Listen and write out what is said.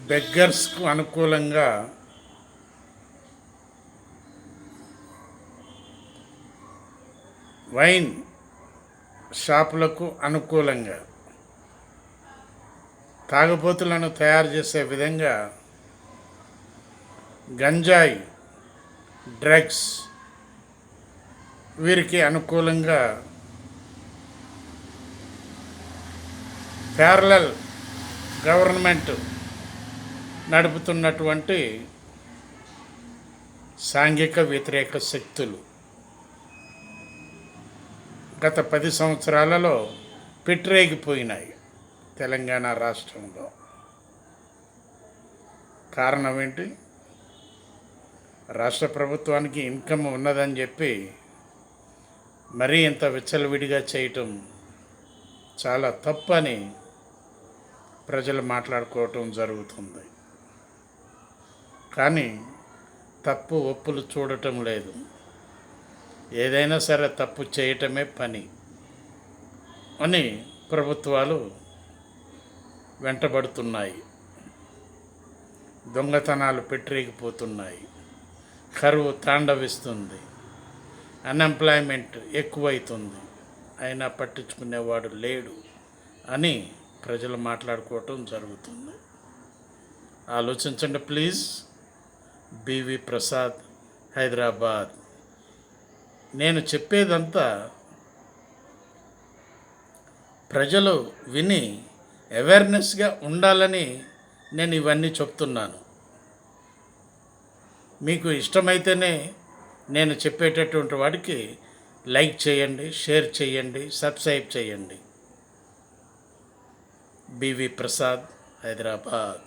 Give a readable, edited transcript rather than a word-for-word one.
బెగ్గర్స్కు అనుకూలంగా వైన్ షాపులకు అనుకూలంగా తాగుబోతులను తయారు చేసే విధంగా గంజాయి డ్రగ్స్ వీరికి అనుకూలంగా ప్యారలల్ గవర్నమెంట్ నడుపుతున్నటువంటి సాంఘిక వ్యతిరేక శక్తులు గత 10 సంవత్సరాలలో పెట్టిరేగిపోయినాయి తెలంగాణ రాష్ట్రంలో. కారణం ఏంటి? రాష్ట్ర ప్రభుత్వానికి ఇన్కమ్ ఉన్నదని చెప్పి మరీ ఇంత విచ్చలవిడిగా చేయటం చాలా తప్పని ప్రజలు మాట్లాడుకోవటం జరుగుతుంది. కానీ తప్పు ఒప్పులు చూడటం లేదు. ఏదైనా సరే తప్పు చేయటమే పని అని ప్రభుత్వాలు వెంటబడుతున్నాయి. దొంగతనాలు పెట్టిరేగిపోతున్నాయి. కరువు తాండవిస్తుంది. అన్ఎంప్లాయ్మెంట్ ఎక్కువైతుంది. అయినా పట్టించుకునేవాడు లేడు అని ప్రజలు మాట్లాడుకోవటం జరుగుతుంది. ఆలోచించండి ప్లీజ్. బివి ప్రసాద్, హైదరాబాద్. నేను చెప్పేదంతా ప్రజలు విని అవేర్నెస్గా ఉండాలని నేను ఇవన్నీ చెప్తున్నాను. మీకు ఇష్టమైతేనే నేను చెప్పేటటువంటి వాడికి లైక్ చేయండి, షేర్ చేయండి, సబ్స్క్రైబ్ చేయండి. బివి ప్రసాద్, హైదరాబాద్.